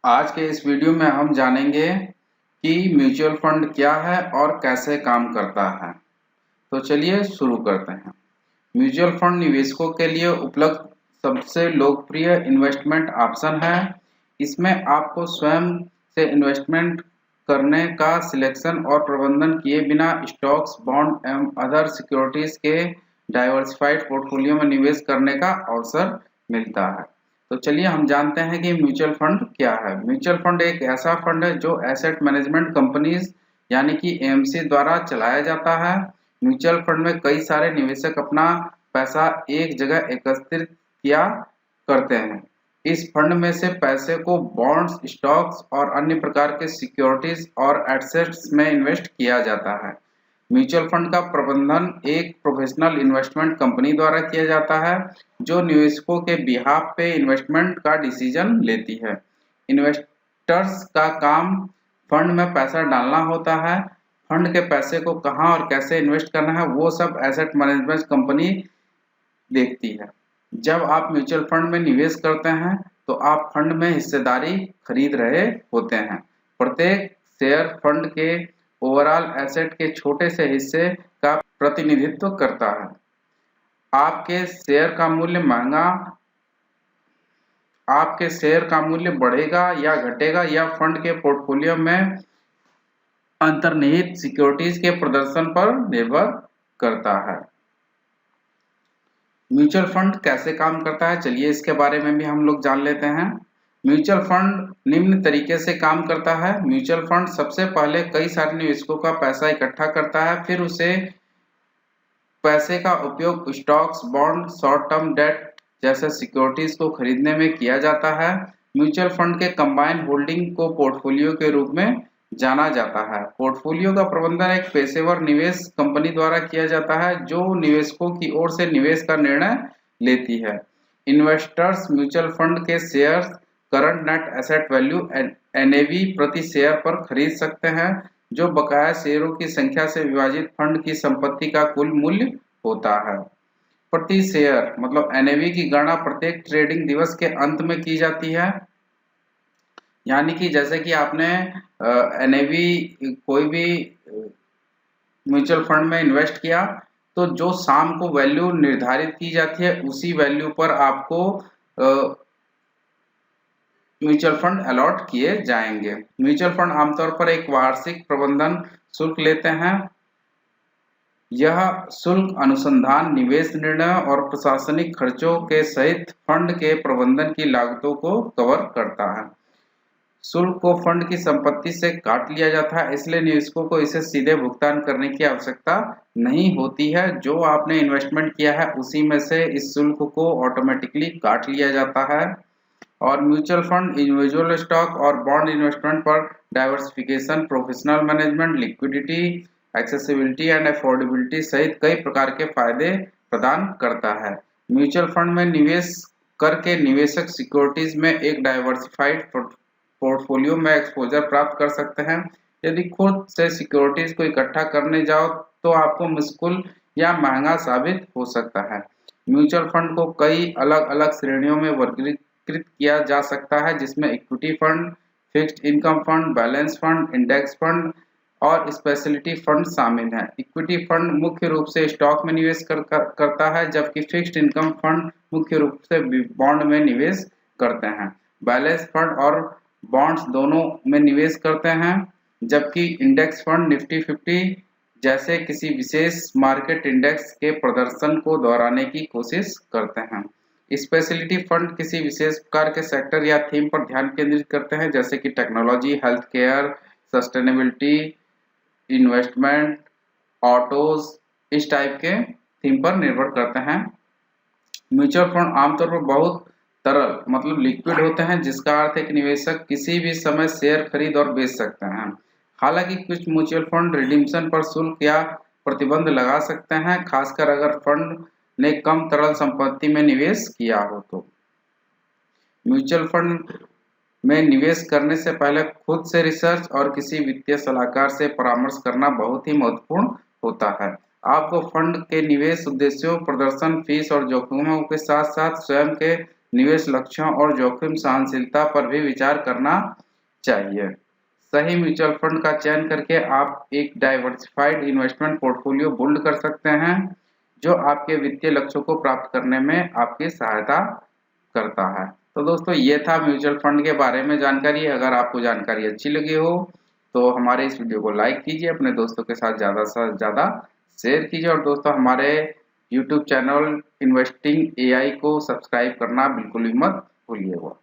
आज के इस वीडियो में हम जानेंगे कि म्यूचुअल फंड क्या है और कैसे काम करता है। तो चलिए शुरू करते हैं। म्यूचुअल फंड निवेशकों के लिए उपलब्ध सबसे लोकप्रिय इन्वेस्टमेंट ऑप्शन है। इसमें आपको स्वयं से इन्वेस्टमेंट करने का सिलेक्शन और प्रबंधन किए बिना स्टॉक्स, बॉन्ड एवं अदर सिक्योरिटीज के डाइवर्सिफाइड पोर्टफोलियो में निवेश करने का अवसर मिलता है। तो चलिए हम जानते हैं कि म्यूचुअल फंड क्या है। म्यूचुअल फंड एक ऐसा फंड है जो एसेट मैनेजमेंट कंपनीज यानी कि एएमसी द्वारा चलाया जाता है। म्यूचुअल फंड में कई सारे निवेशक अपना पैसा एक जगह एकत्रित किया करते हैं। इस फंड में से पैसे को बॉन्ड्स, स्टॉक्स और अन्य प्रकार के सिक्योरिटीज और एसेट्स में इन्वेस्ट किया जाता है। म्यूचुअल फंड का प्रबंधन एक प्रोफेशनल इन्वेस्टमेंट कंपनी द्वारा किया जाता है जो निवेशकों के बिहाफ पे इन्वेस्टमेंट का डिसीजन लेती है। इन्वेस्टर्स का काम फंड में पैसा डालना होता है। फंड के पैसे को कहां और कैसे इन्वेस्ट करना है वो सब एसेट मैनेजमेंट कंपनी देखती है। जब आप म्यूचुअल फंड में निवेश करते हैं तो आप फंड में हिस्सेदारी खरीद रहे होते हैं। प्रत्येक शेयर फंड के ओवरऑल एसेट के छोटे से हिस्से का प्रतिनिधित्व करता है। आपके शेयर का मूल्य बढ़ेगा या घटेगा या फंड के पोर्टफोलियो में अंतर्निहित सिक्योरिटीज के प्रदर्शन पर निर्भर करता है। म्यूचुअल फंड कैसे काम करता है, चलिए इसके बारे में भी हम लोग जान लेते हैं। म्यूचुअल फंड निम्न तरीके से काम करता है। म्यूचुअल फंड सबसे पहले कई सारे निवेशकों का पैसा इकट्ठा करता है, फिर उसे पैसे का उपयोग stocks, bond, short term debt जैसे सिक्योरिटीज को खरीदने में किया जाता है। म्यूचुअल फंड के कंबाइंड होल्डिंग को पोर्टफोलियो के रूप में जाना जाता है। पोर्टफोलियो का प्रबंधन एक पेशेवर निवेश कंपनी द्वारा किया जाता है जो निवेशकों की ओर से निवेश का निर्णय लेती है। इन्वेस्टर्स म्यूचुअल फंड के shares current net asset value NAV प्रति शेयर पर खरीद सकते हैं, जो बकाया शेयरों की संख्या से विभाजित फंड की संपत्ति का कुल मूल्य होता है। प्रति शेयर मतलब एनएवी की गणना प्रत्येक ट्रेडिंग दिवस के अंत में की जाती है। यानी कि जैसे कि आपने एनएवी कोई भी म्यूचुअल फंड में इन्वेस्ट किया तो जो शाम को वैल्यू निर्धारित की जाती है उसी वैल्यू पर आपको म्यूचुअल फंड अलॉट किए जाएंगे। म्यूचुअल फंड आमतौर पर एक वार्षिक प्रबंधन शुल्क लेते हैं। यह शुल्क अनुसंधान, निवेश निर्णय और प्रशासनिक खर्चों के सहित फंड के प्रबंधन की लागतों को कवर करता है। शुल्क को फंड की संपत्ति से काट लिया जाता है, इसलिए निवेशकों को इसे सीधे भुगतान करने की आवश्यकता नहीं होती है। जो आपने इन्वेस्टमेंट किया है उसी में से इस शुल्क को ऑटोमेटिकली काट लिया जाता है। और म्यूचुअल फंड इंडिविजुअल स्टॉक और बॉन्ड इन्वेस्टमेंट पर diversification, professional management, liquidity, accessibility and affordability सहित कई प्रकार के फायदे प्रदान करता है। म्यूचुअल फंड में निवेश करके निवेशक सिक्योरिटीज में एक डाइवर्सिफाइड पोर्टफोलियो में एक्सपोजर प्राप्त कर सकते हैं। यदि खुद से सिक्योरिटीज को इकट्ठा करने जाओ तो आपको मुश्किल या महंगा साबित हो सकता है। म्यूचुअल फंड को कई अलग अलग श्रेणियों में वर्गीकृत किया जा सकता है, जिसमें equity fund, fixed income fund, balance fund, index fund और स्पेशलिटी फंड शामिल हैं। इक्विटी फंड मुख्य रूप से स्टॉक में निवेश करता है, जबकि फिक्स्ड इनकम फंड मुख्य रूप से बॉन्ड में निवेश करते हैं। बैलेंस फंड और बॉन्ड्स दोनों में निवेश करते हैं, जबकि इंडेक्स फंड निफ्टी 50 जैसे किसी विशेष मार्केट इंडेक्स के प्रदर्शन को दोहराने की कोशिश करते हैं। स्पेशलिटी फंड किसी विशेष प्रकार के सेक्टर या थीम पर ध्यान केंद्रित करते हैं, जैसे कि technology, health care, sustainability, investment, autos, इस टाइप के थीम पर निर्भर करते हैं। म्यूचुअल फंड आमतौर पर बहुत तरल मतलब लिक्विड होते हैं, जिसका अर्थ है कि निवेशक किसी भी समय शेयर खरीद और बेच सकते हैं। हालांकि कुछ म्यूचुअल फंड रिडीम्पशन पर शुल्क या प्रतिबंध लगा सकते हैं, खासकर अगर फंड ने कम तरल संपत्ति में निवेश किया हो तो। म्यूचुअल फंड में निवेश करने से पहले खुद से रिसर्च और किसी वित्तीय सलाहकार से परामर्श करना बहुत ही महत्वपूर्ण होता है। आपको फंड के निवेश उद्देश्यों, प्रदर्शन, फीस और जोखिमों के साथ साथ स्वयं के निवेश लक्ष्यों और जोखिम सहनशीलता पर भी विचार करना चाहिए। सही म्यूचुअल फंड का चयन करके आप एक डाइवर्सिफाइड इन्वेस्टमेंट पोर्टफोलियो बिल्ड कर सकते हैं, जो आपके वित्तीय लक्ष्यों को प्राप्त करने में आपकी सहायता करता है। तो दोस्तों, ये था म्यूचुअल फंड के बारे में जानकारी। अगर आपको जानकारी अच्छी लगी हो तो हमारे इस वीडियो को लाइक कीजिए, अपने दोस्तों के साथ ज़्यादा से ज़्यादा शेयर कीजिए और दोस्तों हमारे यूट्यूब चैनल इन्वेस्टिंग एआई को सब्सक्राइब करना बिल्कुल भी मत भूलिएगा।